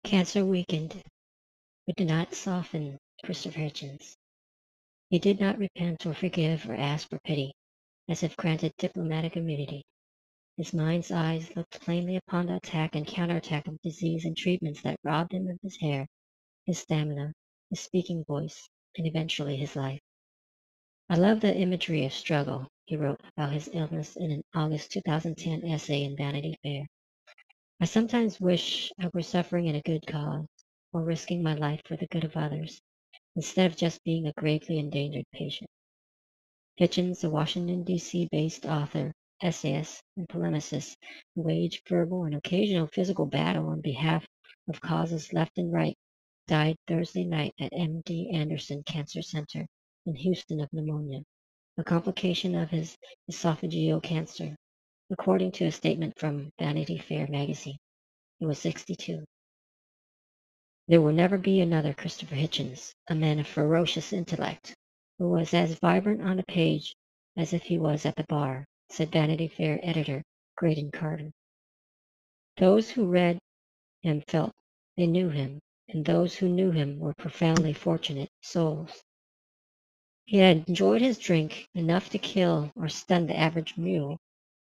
Cancer weakened, but did not soften Christopher Hitchens. He did not repent or forgive or ask for pity, as if granted diplomatic immunity. His mind's eyes looked plainly upon the attack and counterattack of disease and treatments that robbed him of his hair, his stamina, his speaking voice, and eventually his life. I love the imagery of struggle, he wrote about his illness in an August 2010 essay in Vanity Fair. I sometimes wish I were suffering in a good cause, or risking my life for the good of others, instead of just being a gravely endangered patient. Hitchens, a Washington, D.C.-based author, essayist, and polemicist who waged verbal and occasional physical battle on behalf of causes left and right, died Thursday night at MD Anderson Cancer Center in Houston of pneumonia, a complication of his esophageal cancer, according to a statement from Vanity Fair magazine. He was 62. There will never be another Christopher Hitchens, a man of ferocious intellect, who was as vibrant on the page as if he was at the bar, said Vanity Fair editor Graydon Carter. Those who read him felt they knew him, and those who knew him were profoundly fortunate souls. He had enjoyed his drink enough to kill or stun the average mule,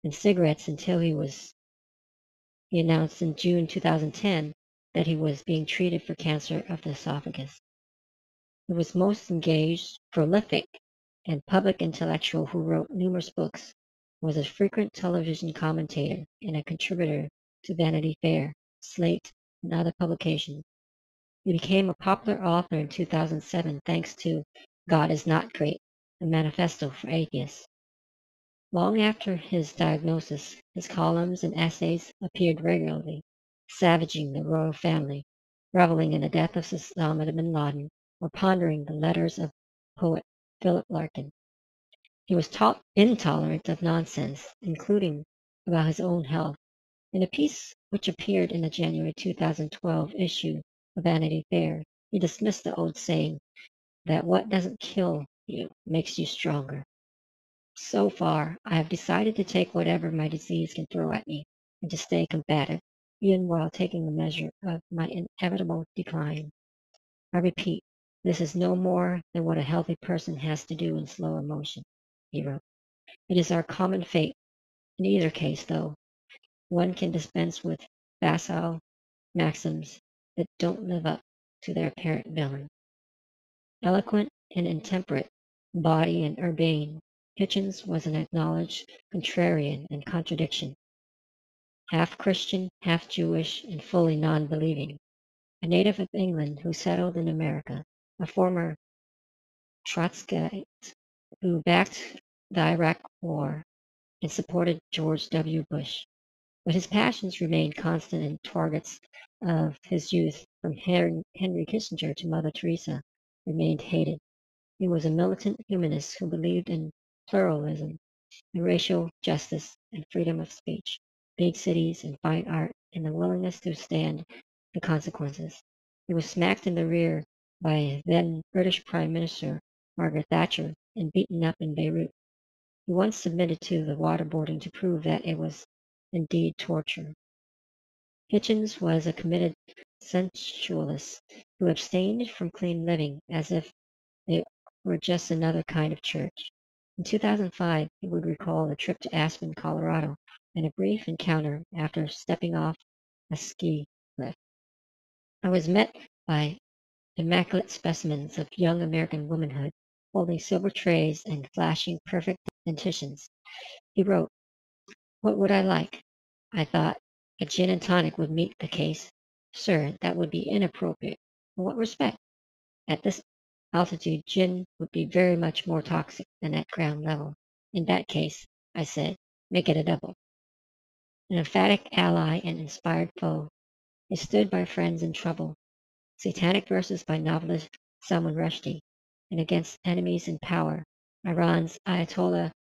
and cigarettes until he announced in June 2010 that he was being treated for cancer of the esophagus. He was most engaged, prolific, and public intellectual who wrote numerous books, was a frequent television commentator and a contributor to Vanity Fair, Slate, and other publications. He became a popular author in 2007 thanks to God is Not Great, a manifesto for atheists. Long after his diagnosis, his columns and essays appeared regularly, savaging the royal family, reveling in the death of Osama bin Laden, or pondering the letters of poet Philip Larkin. He was intolerant of nonsense, including about his own health. In a piece which appeared in the January 2012 issue of Vanity Fair, he dismissed the old saying that what doesn't kill you makes you stronger. So far, I have decided to take whatever my disease can throw at me and to stay combative, even while taking the measure of my inevitable decline. I repeat, this is no more than what a healthy person has to do in slower motion, he wrote. It is our common fate. In either case, though, one can dispense with facile maxims that don't live up to their apparent billing. Eloquent and intemperate, body and urbane, Hitchens was an acknowledged contrarian and contradiction. Half Christian, half Jewish, and fully non-believing. A native of England who settled in America, a former Trotskyite who backed the Iraq War and supported George W. Bush. But his passions remained constant and targets of his youth, from Henry Kissinger to Mother Teresa, remained hated. He was a militant humanist who believed in pluralism, and racial justice, and freedom of speech, big cities and fine art, and the willingness to stand the consequences. He was smacked in the rear by then British Prime Minister Margaret Thatcher and beaten up in Beirut. He once submitted to the waterboarding to prove that it was indeed torture. Hitchens was a committed sensualist who abstained from clean living as if it were just another kind of church. In 2005, he would recall a trip to Aspen, Colorado, and a brief encounter after stepping off a ski lift. I was met by immaculate specimens of young American womanhood, holding silver trays and flashing perfect dentitions. He wrote, "What would I like? I thought a gin and tonic would meet the case. Sir, that would be inappropriate. In what respect? At this altitude, gin would be very much more toxic than at ground level. In that case," I said, "make it a double." An emphatic ally and inspired foe, he stood by friends in trouble, satanic verses by novelist Salman Rushdie, and against enemies in power, Iran's Ayatollah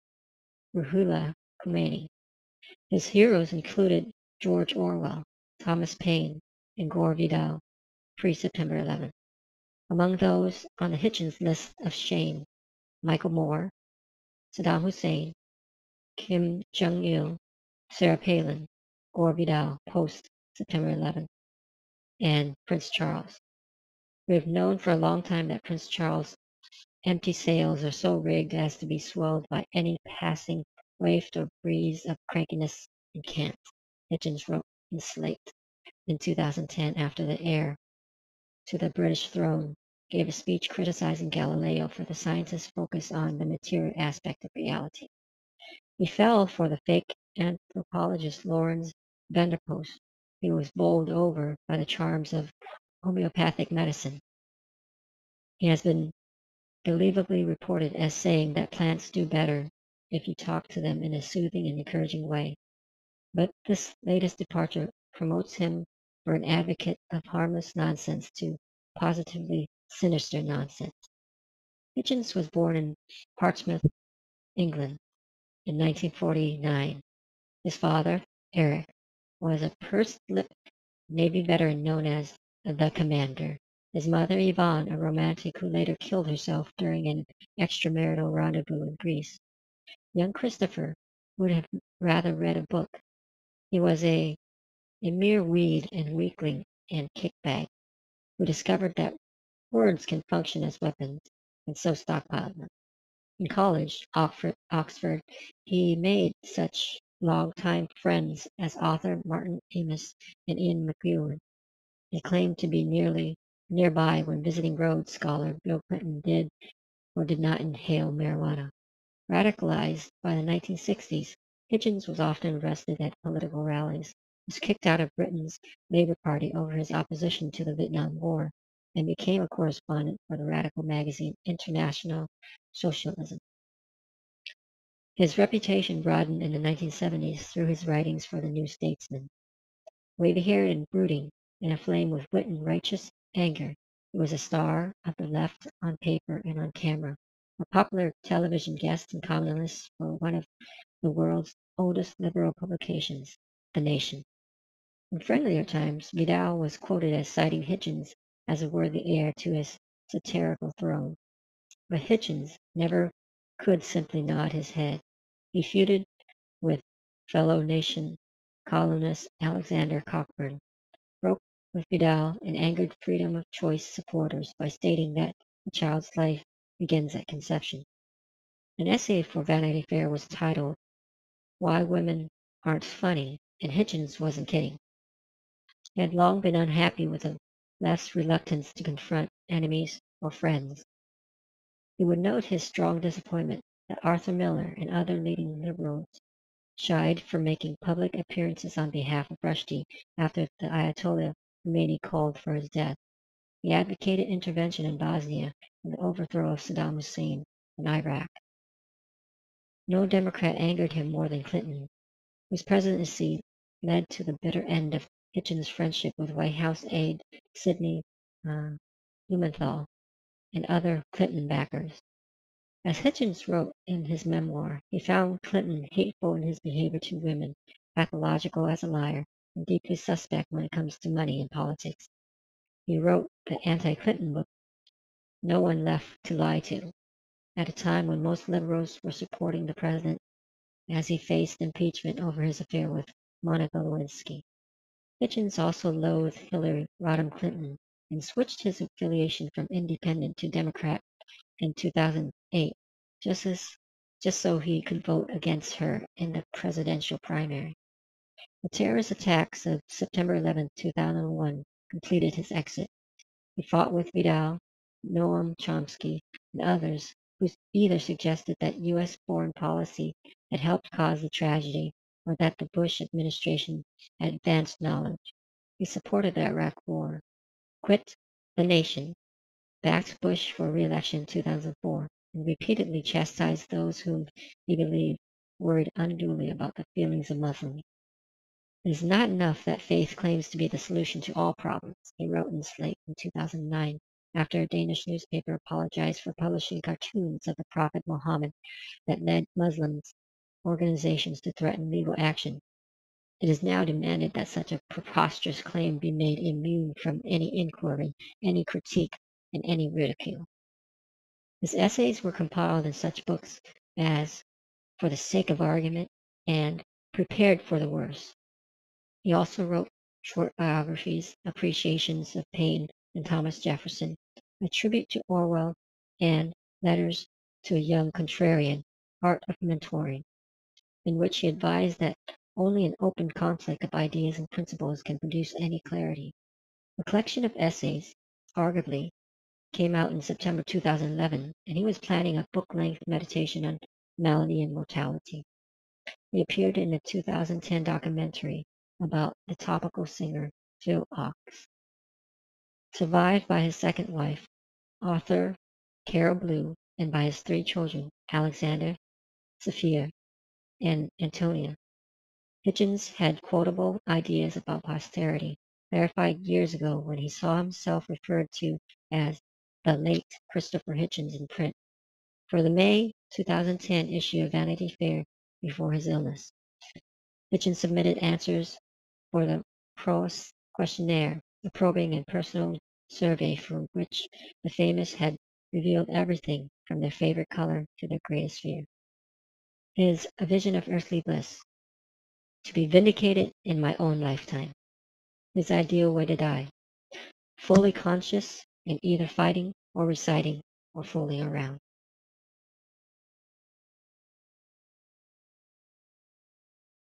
Ruhollah Khomeini. His heroes included George Orwell, Thomas Paine, and Gore Vidal, pre-September 11th. Among those on the Hitchens list of shame, Michael Moore, Saddam Hussein, Kim Jong-il, Sarah Palin, Gore Vidal, post-September 11th. and Prince Charles. We have known for a long time that Prince Charles' empty sails are so rigged as to be swelled by any passing waft or breeze of crankiness and cant, Hitchens wrote in Slate in 2010 after the heir to the British throne gave a speech criticizing Galileo for the scientist's focus on the material aspect of reality. He fell for the fake anthropologist Lawrence Vanderpost, who was bowled over by the charms of homeopathic medicine. He has been believably reported as saying that plants do better if you talk to them in a soothing and encouraging way. But this latest departure promotes him for an advocate of harmless nonsense to positively sinister nonsense. Hitchens was born in Portsmouth, England, in 1949. His father, Eric, was a pursed-lipped Navy veteran known as the Commander. His mother, Yvonne, a romantic who later killed herself during an extramarital rendezvous in Greece. Young Christopher would have rather read a book. He was a mere weed and weakling and kickbag who discovered that words can function as weapons, and so stockpiled them. In college, Oxford, he made such long-time friends as author Martin Amis and Ian McEwan. He claimed to be nearby when visiting Rhodes Scholar Bill Clinton did or did not inhale marijuana. Radicalized by the 1960s, Hitchens was often arrested at political rallies, was kicked out of Britain's Labour Party over his opposition to the Vietnam War, and became a correspondent for the radical magazine International Socialism. His reputation broadened in the 1970s through his writings for the New Statesman. Wavy-haired and brooding, and aflame with wit and righteous anger, he was a star of the left on paper and on camera, a popular television guest and columnist for one of the world's oldest liberal publications, The Nation. In friendlier times, Vidal was quoted as citing Hitchens as a worthy heir to his satirical throne. But Hitchens never could simply nod his head. He feuded with fellow Nation columnist Alexander Cockburn, broke with Vidal, and angered freedom of choice supporters by stating that a child's life begins at conception. An essay for Vanity Fair was titled Why Women Aren't Funny, and Hitchens wasn't kidding. He had long been unhappy with a less reluctance to confront enemies or friends. He would note his strong disappointment that Arthur Miller and other leading liberals shied from making public appearances on behalf of Rushdie after the Ayatollah Khomeini called for his death. He advocated intervention in Bosnia and the overthrow of Saddam Hussein in Iraq. No Democrat angered him more than Clinton, whose presidency led to the bitter end of Hitchens' friendship with White House aide Sidney Blumenthal and other Clinton backers. As Hitchens wrote in his memoir, he found Clinton hateful in his behavior to women, pathological as a liar, and deeply suspect when it comes to money and politics. He wrote the anti-Clinton book, No One Left to Lie to, at a time when most liberals were supporting the president as he faced impeachment over his affair with Monica Lewinsky. Hitchens also loathed Hillary Rodham Clinton and switched his affiliation from Independent to Democrat in 2008, just so he could vote against her in the presidential primary. The terrorist attacks of September 11, 2001 completed his exit. He fought with Vidal, Noam Chomsky, and others who either suggested that U.S. foreign policy had helped cause the tragedy or that the Bush administration had advanced knowledge. He supported the Iraq War, quit the nation, backed Bush for re-election in 2004, and repeatedly chastised those whom he believed worried unduly about the feelings of Muslims. It is not enough that faith claims to be the solution to all problems, he wrote in Slate in 2009, after a Danish newspaper apologized for publishing cartoons of the Prophet Muhammad that led Muslims organizations to threaten legal action. It is now demanded that such a preposterous claim be made immune from any inquiry, any critique, and any ridicule. His essays were compiled in such books as For the Sake of Argument and Prepared for the Worst. He also wrote short biographies, appreciations of Paine and Thomas Jefferson, a tribute to Orwell, and Letters to a Young Contrarian, Art of Mentoring, in which he advised that only an open conflict of ideas and principles can produce any clarity. The collection of essays, arguably, came out in September 2011, and he was planning a book-length meditation on malady and mortality. He appeared in a 2010 documentary about the topical singer Phil Ochs. Survived by his second wife, author Carol Blue, and by his three children, Alexander, Sophia, and Antonia. Hitchens had quotable ideas about posterity, verified years ago when he saw himself referred to as the late Christopher Hitchens in print for the May 2010 issue of Vanity Fair before his illness. Hitchens submitted answers for the Proust questionnaire, a probing and personal survey for which the famous had revealed everything from their favorite color to their greatest fear. His A Vision of Earthly Bliss, to be vindicated in my own lifetime. His ideal way to die, fully conscious and either fighting or reciting or fooling around.